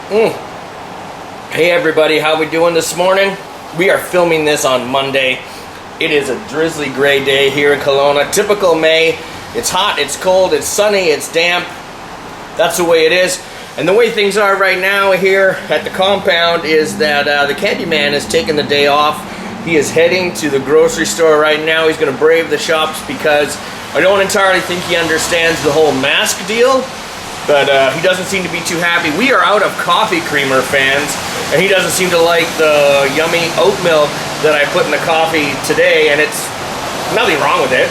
Hey everybody, how we doing this morning? We are filming this on Monday. It is a drizzly gray day here in Kelowna. Typical May. It's hot, it's cold, it's sunny, it's damp. That's the way it is. And the way things are right now here at the compound is that the Candyman has taken the day off. He is heading to the grocery store right now. He's going to brave the shops because I don't entirely think he understands the whole mask deal. But he doesn't seem to be too happy. We are out of coffee creamer, fans, and he doesn't seem to like the yummy oat milk that I put in the coffee today, and it's nothing wrong with it.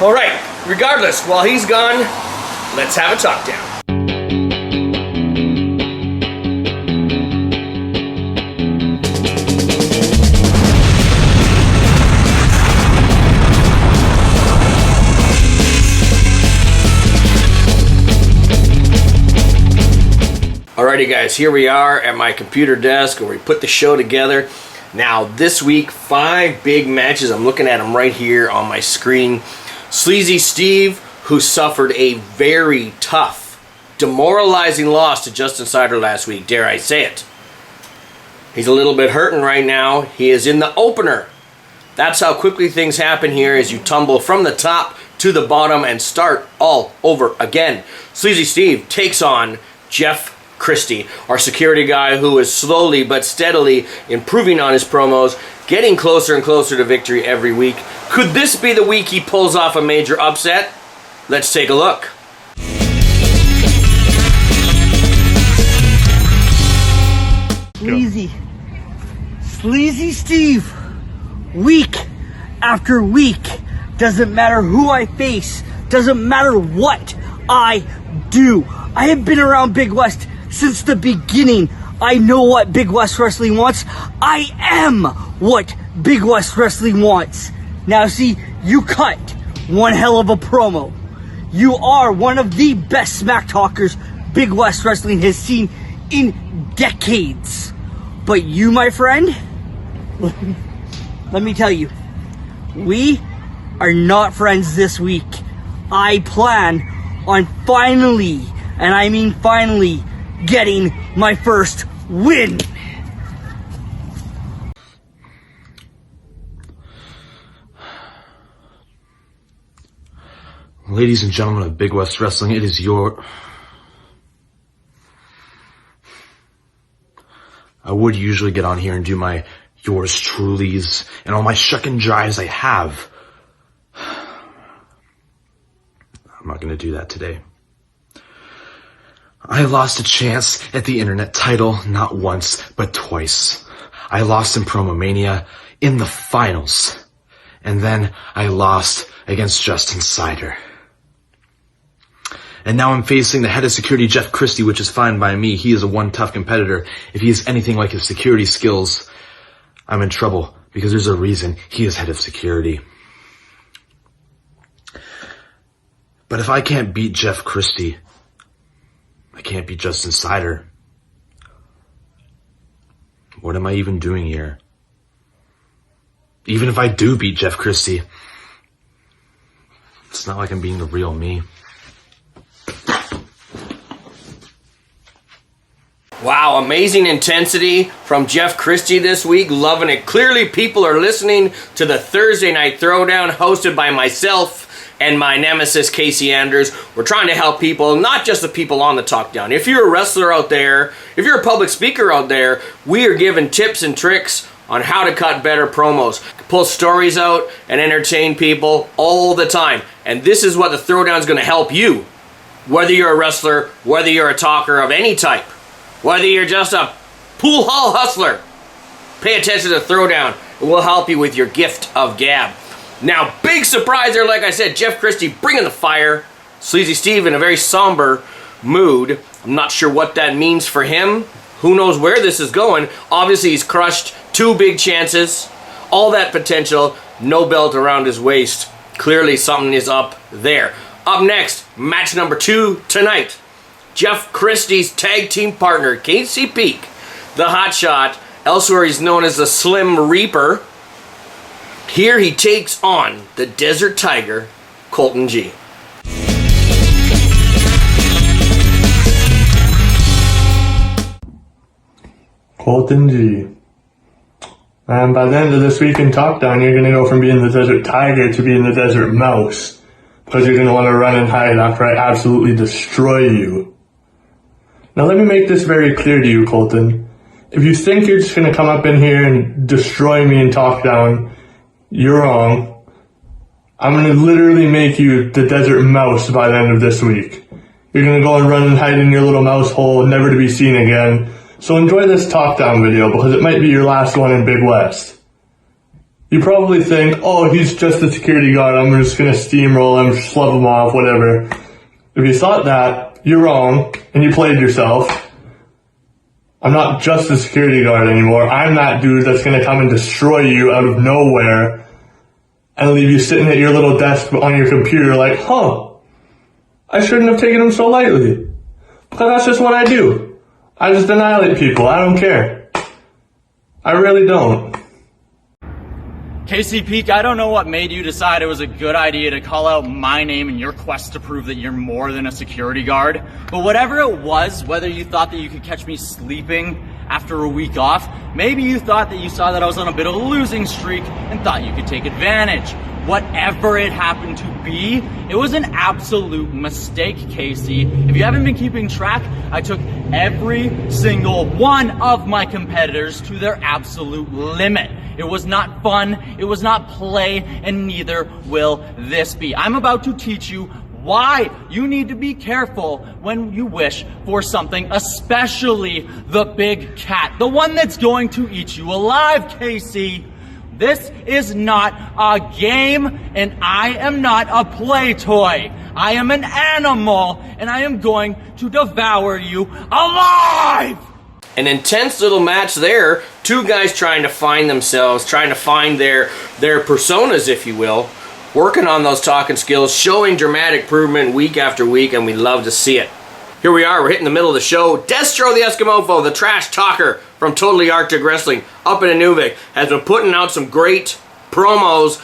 All right, regardless, while he's gone, let's have a talk down. Alrighty guys, here we are at my computer desk where we put the show together. Now this week, 5 big matches. I'm looking at them right here on my screen. Sleazy Steve, who suffered a very tough, demoralizing loss to Justin Cider last week, dare I say it. He's a little bit hurting right now. He is in the opener. That's how quickly things happen here as you tumble from the top to the bottom and start all over again. Sleazy Steve takes on Jeff Christie, our security guy who is slowly but steadily improving on his promos, getting closer and closer to victory every week. Could this be the week he pulls off a major upset? Let's take a look. Sleazy Steve, week after week, doesn't matter who I face, doesn't matter what I do. I have been around Big West since the beginning. I know what Big West Wrestling wants. I am what Big West Wrestling wants. Now see, you cut one hell of a promo. You are one of the best smack talkers Big West Wrestling has seen in decades. But you, my friend, let me tell you, we are not friends this week. I plan on finally, and I mean finally, getting my first win. Ladies and gentlemen of Big West Wrestling, it is your... I would usually get on here and do my yours truly's and all my shuck and jives I have. I'm not going to do that today. I lost a chance at the internet title not once, but twice. I lost in Promomania in the finals. And then I lost against Justin Cider. And now I'm facing the head of security, Jeff Christie, which is fine by me. He is a one tough competitor. If he is anything like his security skills, I'm in trouble because there's a reason he is head of security. But if I can't beat Jeff Christie, I can't beat Justin Cider. What am I even doing here? Even if I do beat Jeff Christie, it's not like I'm being the real me. Wow, amazing intensity from Jeff Christie this week. Loving it. Clearly people are listening to the Thursday Night Throwdown hosted by myself and my nemesis, Casey Anders. We're trying to help people, not just the people on the Talk Down. If you're a wrestler out there, if you're a public speaker out there, we are giving tips and tricks on how to cut better promos, pull stories out, and entertain people all the time. And this is what the Throwdown is going to help you. Whether you're a wrestler, whether you're a talker of any type, whether you're just a pool hall hustler, pay attention to the Throwdown. It will help you with your gift of gab. Now, big surprise there, like I said, Jeff Christie bringing the fire. Sleazy Steve in a very somber mood. I'm not sure what that means for him. Who knows where this is going. Obviously, he's crushed 2 big chances. All that potential, no belt around his waist. Clearly, something is up there. Up next, match number 2 tonight. Jeff Christie's tag team partner, Casey Peake, the Hotshot. Elsewhere, he's known as the Slim Reaper. Here he takes on the Desert Tiger, Colton Gee. Colton Gee. And by the end of this week in TalkDown, you're going to go from being the Desert Tiger to being the Desert Mouse. Because you're going to want to run and hide after I absolutely destroy you. Now let me make this very clear to you, Colton. If you think you're just going to come up in here and destroy me in TalkDown, you're wrong. I'm going to literally make you the Desert Mouse by the end of this week. You're going to go and run and hide in your little mouse hole, never to be seen again. So enjoy this TalkDown video because it might be your last one in Big West. You probably think, oh, he's just a security guard, I'm just gonna steamroll him, slug him off, whatever. If you thought that, you're wrong, and you played yourself. I'm not just a security guard anymore. I'm that dude that's gonna come and destroy you out of nowhere and leave you sitting at your little desk on your computer like, I shouldn't have taken him so lightly. Because that's just what I do. I just annihilate people. I don't care. I really don't. Peake, I don't know what made you decide it was a good idea to call out my name in your quest to prove that you're more than a security guard. But whatever it was, whether you thought that you could catch me sleeping after a week off, maybe you thought that you saw that I was on a bit of a losing streak and thought you could take advantage. Whatever it happened to be, it was an absolute mistake, Casey. If you haven't been keeping track, I took every single one of my competitors to their absolute limit. It was not fun, it was not play, and neither will this be. I'm about to teach you why you need to be careful when you wish for something, especially the big cat, the one that's going to eat you alive, Casey. This is not a game, and I am not a play toy. I am an animal, and I am going to devour you alive! An intense little match there. Two guys trying to find themselves, trying to find their personas, if you will. Working on those talking skills, showing dramatic improvement week after week, and we love to see it. Here we are, we're hitting the middle of the show. Deztro The Eskimofo, the trash talker from Totally Arctic Wrestling up in Inuvik, has been putting out some great promos,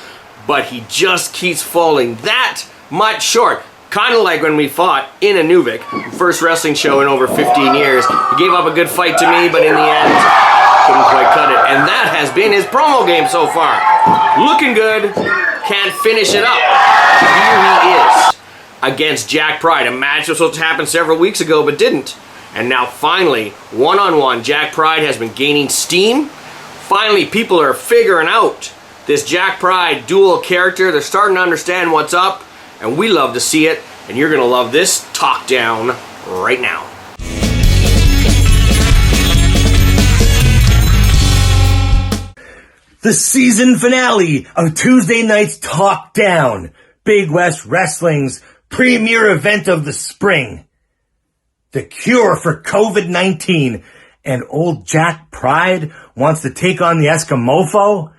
but he just keeps falling that much short. Kind of like when we fought in Inuvik, first wrestling show in over 15 years. He gave up a good fight to me, but in the end, couldn't quite cut it. And that has been his promo game so far. Looking good, can't finish it up. Here he is against Jack Pride. A match was supposed to happen several weeks ago, but didn't. And now finally, one-on-one, Jack Pride has been gaining steam. Finally, people are figuring out this Jack Pride dual character. They're starting to understand what's up, and we love to see it. And you're going to love this TalkDown right now. The season finale of Tuesday night's TalkDown, Big West Wrestling's premier event of the spring. The cure for COVID-19, and old Jack Pride wants to take on the Eskimofo?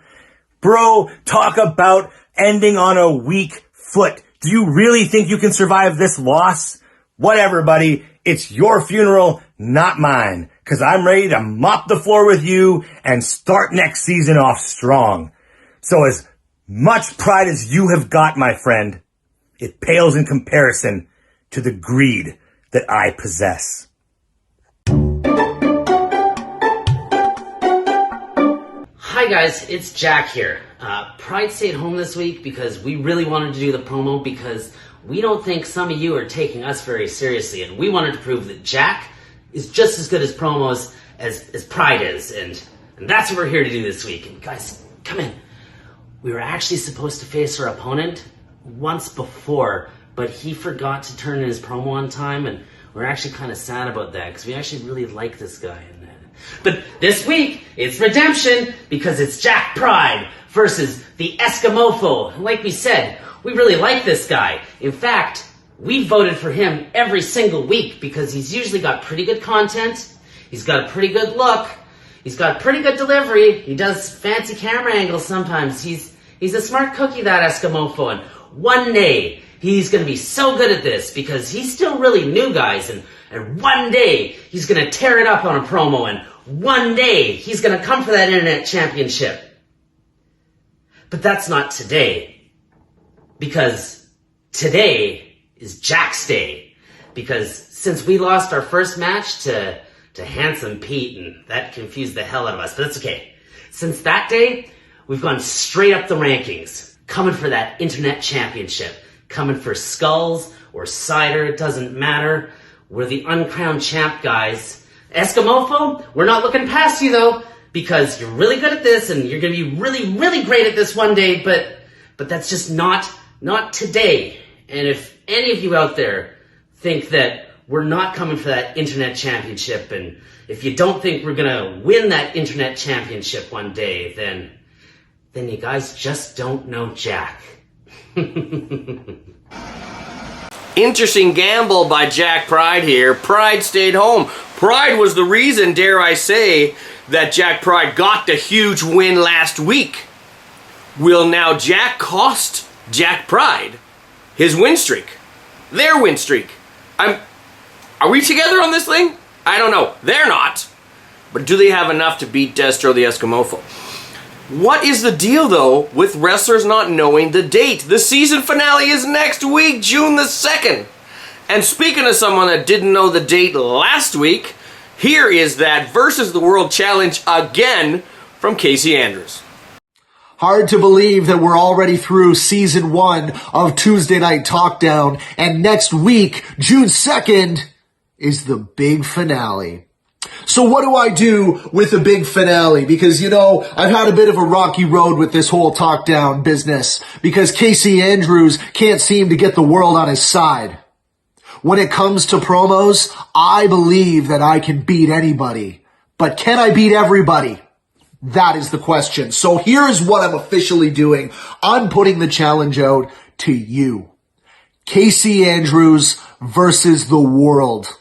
Bro, talk about ending on a weak foot. Do you really think you can survive this loss? Whatever, buddy. It's your funeral, not mine. 'Cause I'm ready to mop the floor with you and start next season off strong. So as much pride as you have got, my friend, it pales in comparison to the greed that I possess. Hi guys, it's Jack here. Pride stayed home this week because we really wanted to do the promo because we don't think some of you are taking us very seriously, and we wanted to prove that Jack is just as good as promos as Pride is, and that's what we're here to do this week. And guys, come in. We were actually supposed to face our opponent once before, but he forgot to turn in his promo on time, and we're actually kind of sad about that because we actually really like this guy. But this week, it's redemption because it's Jack Pride versus the Eskimofo. And like we said, we really like this guy. In fact, we voted for him every single week because he's usually got pretty good content, he's got a pretty good look, he's got pretty good delivery, he does fancy camera angles sometimes. He's a smart cookie, that Eskimofo, and one day he's going to be so good at this because he's still really new, guys, and one day he's going to tear it up on a promo, and one day he's going to come for that internet championship. But that's not today, because today is Jack's day. Because since we lost our first match to to Handsome Pete, and that confused the hell out of us, but that's okay. Since that day, we've gone straight up the rankings, coming for that internet championship, coming for Skullz or Cider, it doesn't matter. We're the uncrowned champ, guys. Eskimofo, we're not looking past you though, because you're really good at this and you're gonna be really, really great at this one day, but that's just not today. And if any of you out there think that we're not coming for that internet championship, and if you don't think we're gonna win that internet championship one day, then you guys just don't know Jack. Interesting gamble by Jack Pride here. Pride stayed home. Pride was the reason, dare I say, that Jack Pride got the huge win last week. Will now Jack cost Jack Pride his win streak? Their win streak. Are we together on this thing? I don't know. They're not. But do they have enough to beat Deztro The Eskimofo? What is the deal, though, with wrestlers not knowing the date? The season finale is next week, June the 2nd. And speaking of someone that didn't know the date last week, here is that Versus the World Challenge again from Casey Andrews. Hard to believe that we're already through season 1 of Tuesday Night TalkDown, and next week, June 2nd, is the big finale. So what do I do with the big finale? Because, I've had a bit of a rocky road with this whole TalkDown business because Casey Andrews can't seem to get the world on his side. When it comes to promos, I believe that I can beat anybody. But can I beat everybody? That is the question. So here is what I'm officially doing. I'm putting the challenge out to you. Casey Andrews versus the world.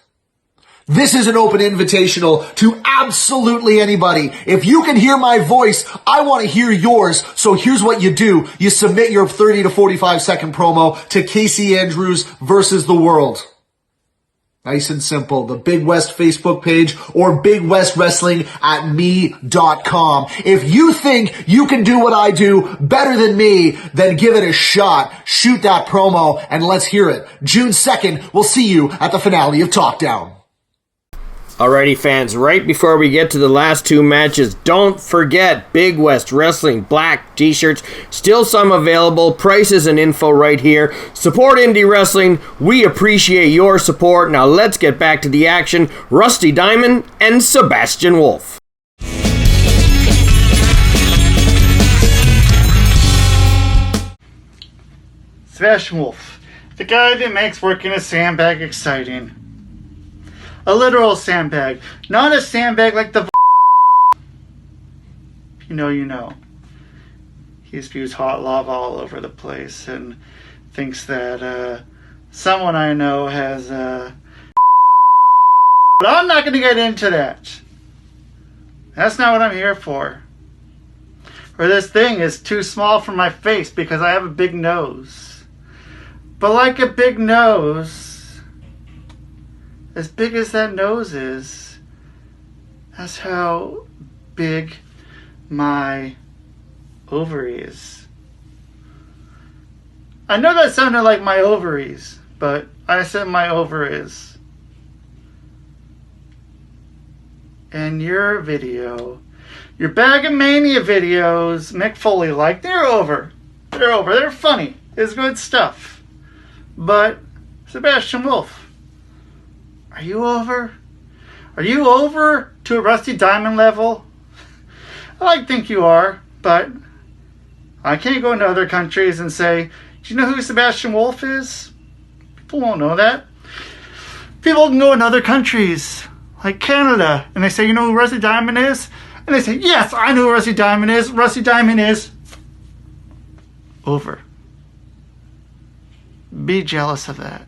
This is an open invitational to absolutely anybody. If you can hear my voice, I want to hear yours. So here's what you do. You submit your 30 to 45 second promo to Casey Andrews versus the world. Nice and simple. The Big West Facebook page or BigWestWrestling@me.com. If you think you can do what I do better than me, then give it a shot. Shoot that promo and let's hear it. June 2nd, we'll see you at the finale of TalkDown. Alrighty, fans, right before we get to the last two matches, don't forget Big West Wrestling black t-shirts. Still some available. Prices and info right here. Support indie wrestling. We appreciate your support. Now let's get back to the action. Rusty Diamond and Sebastian Wolfe. Sebastian Wolfe, the guy that makes working a sandbag exciting. A literal sandbag, not a sandbag like the you know. He spews hot lava all over the place and thinks that someone I know has but I'm not going to get into that. That's not what I'm here for. Or this thing is too small for my face because I have a big nose. But like a big nose, as big as that nose is, that's how big my ovary is. I know that sounded like my ovaries, but I said my ovaries. And your video, your Bag of Mania videos, Mick Foley liked, they're over. They're funny. It's good stuff. But Sebastian Wolfe, are you over? Are you over to a Rusty Diamond level? I like to think you are, but I can't go into other countries and say, do you know who Sebastian Wolfe is? People won't know that. People can go in other countries, like Canada, and they say, you know who Rusty Diamond is? And they say, yes, I know who Rusty Diamond is. Rusty Diamond is over. Be jealous of that.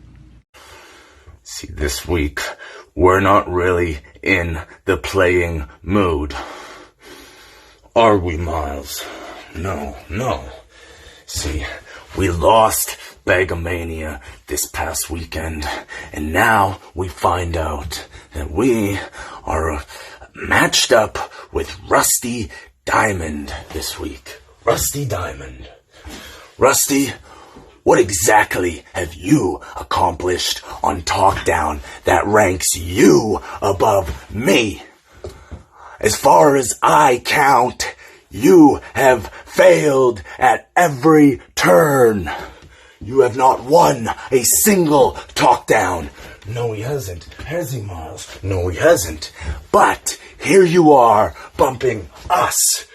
See, this week, we're not really in the playing mood. Are we, Miles? No. See, we lost Bagamania this past weekend, and now we find out that we are matched up with Rusty Diamond this week. Rusty Diamond. Rusty, what exactly have you accomplished on TalkDown that ranks you above me? As far as I count, you have failed at every turn. You have not won a single TalkDown. No, he hasn't. Has he, Miles? No, he hasn't. But here you are, bumping us.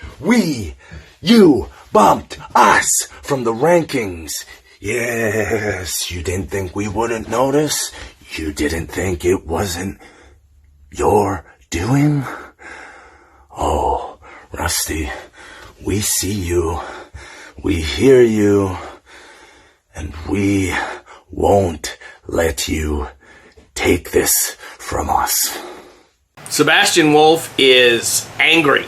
You bumped us from the rankings. Yes, you didn't think we wouldn't notice? You didn't think it wasn't your doing? Oh, Rusty, we see you, we hear you, and we won't let you take this from us. Sebastian Wolfe is angry.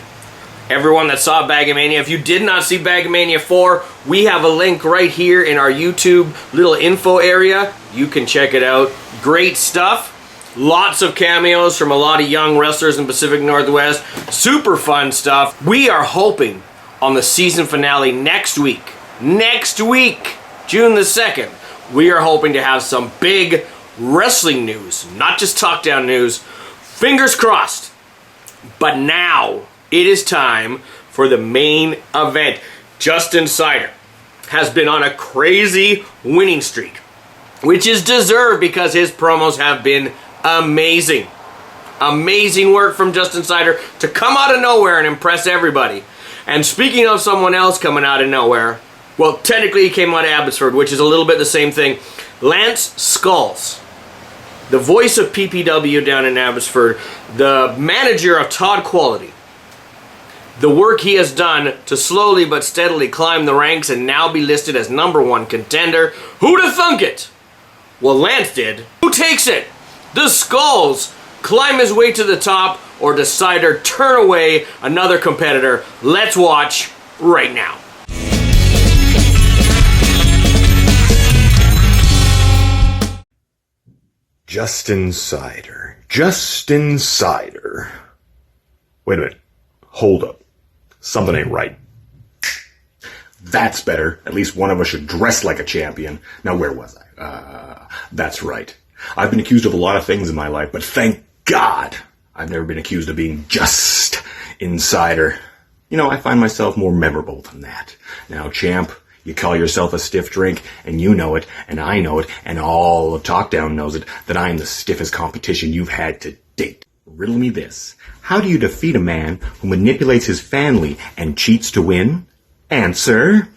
Everyone that saw Bagamania, if you did not see Bagamania 4, we have a link right here in our YouTube little info area. You can check it out. Great stuff. Lots of cameos from a lot of young wrestlers in Pacific Northwest. Super fun stuff. We are hoping on the season finale next week, June the 2nd, we are hoping to have some big wrestling news, not just TalkDown news. Fingers crossed. But now it is time for the main event. Justin Cider has been on a crazy winning streak, which is deserved because his promos have been amazing. Amazing work from Justin Cider to come out of nowhere and impress everybody. And speaking of someone else coming out of nowhere, well, technically he came out of Abbotsford, which is a little bit the same thing. Lance Skullz, the voice of PPW down in Abbotsford, the manager of Todd Quality. The work he has done to slowly but steadily climb the ranks and now be listed as #1 contender. Who'd have thunk it? Well, Lance did. Who takes it? Does Skullz climb his way to the top, or does Cider turn away another competitor? Let's watch right now. Justin Cider. Justin Cider. Wait a minute. Hold up. Something ain't right. That's better. At least one of us should dress like a champion. Now, where was I? That's right. I've been accused of a lot of things in my life, but thank God I've never been accused of being just insider. You know, I find myself more memorable than that. Now, champ, you call yourself a stiff drink, and you know it, and I know it, and all of TalkDown knows it, that I am the stiffest competition you've had to date. Riddle me this. How do you defeat a man who manipulates his family and cheats to win? Answer.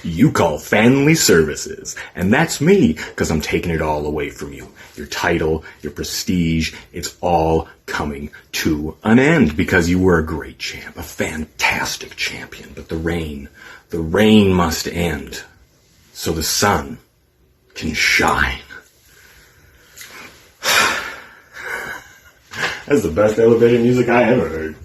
You call family services. And that's me, because I'm taking it all away from you. Your title, your prestige, it's all coming to an end because you were a great champ, a fantastic champion. But the rain must end so the sun can shine. That's the best elevator music I ever heard.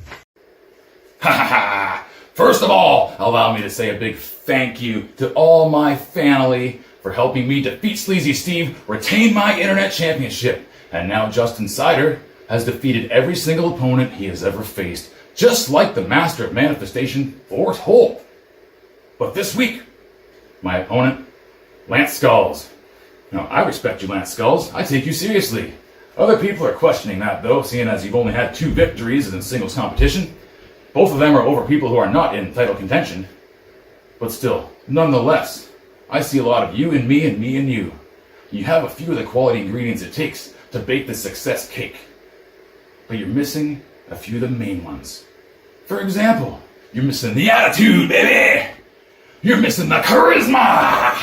Ha ha ha! First of all, allow me to say a big thank you to all my family for helping me defeat Sleazy Steve, retain my internet championship, and now Justin Cider has defeated every single opponent he has ever faced, just like the master of manifestation foretold. But this week, my opponent, Lance Skullz. Now, I respect you, Lance Skullz. I take you seriously. Other people are questioning that, though, seeing as you've only had 2 victories in singles competition. Both of them are over people who are not in title contention. But still, nonetheless, I see a lot of you and me and me and you. You have a few of the quality ingredients it takes to bake the success cake. But you're missing a few of the main ones. For example, you're missing the attitude, baby! You're missing the charisma!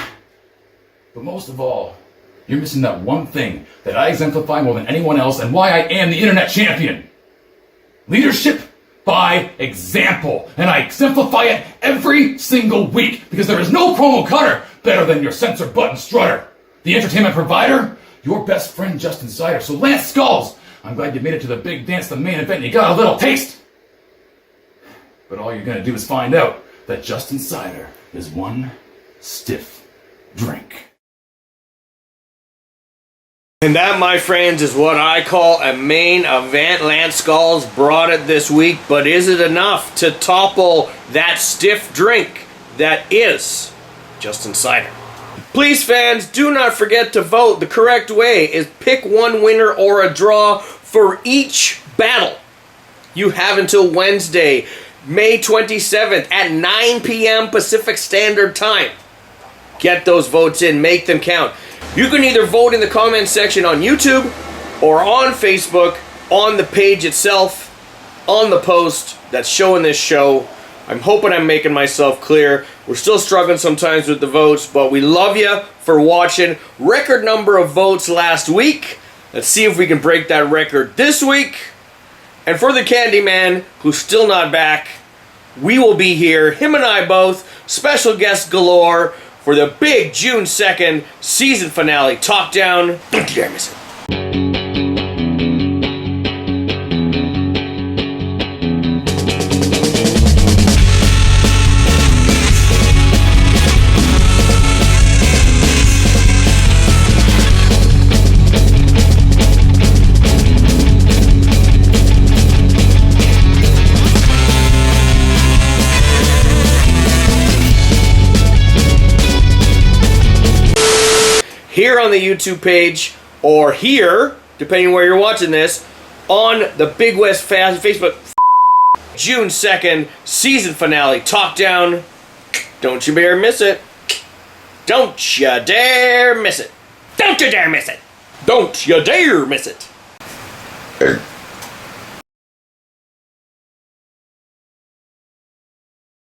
But most of all, you're missing that one thing that I exemplify more than anyone else and why I am the internet champion. Leadership by example. And I exemplify it every single week because there is no promo cutter better than your censor button strutter. The entertainment provider, your best friend Justin Cider. So Lance Skullz, I'm glad you made it to the big dance, the main event, and you got a little taste. But all you're going to do is find out that Justin Cider is one stiff drink. And that, my friends, is what I call a main event. Lance Skullz brought it this week, but is it enough to topple that stiff drink that is Justin Cider? Please, fans, do not forget to vote. The correct way is pick one winner or a draw for each battle. You have until Wednesday, May 27th at 9 p.m. Pacific Standard Time. Get those votes in, make them count. You can either vote in the comment section on YouTube or on Facebook, on the page itself, on the post that's showing this show. I'm hoping I'm making myself clear. We're still struggling sometimes with the votes, but we love you for watching. Record number of votes last week. Let's see if we can break that record this week. And for the Candyman, who's still not back, we will be here, him and I both, special guest galore, for the big June 2nd season finale Talk Down. Don't you dare miss it. Here on the YouTube page, or here, depending where you're watching this, on the Big West Facebook, June 2nd, season finale, Talk Down. Don't you dare miss it. Don't you dare miss it. Don't you dare miss it. Don't you dare miss it.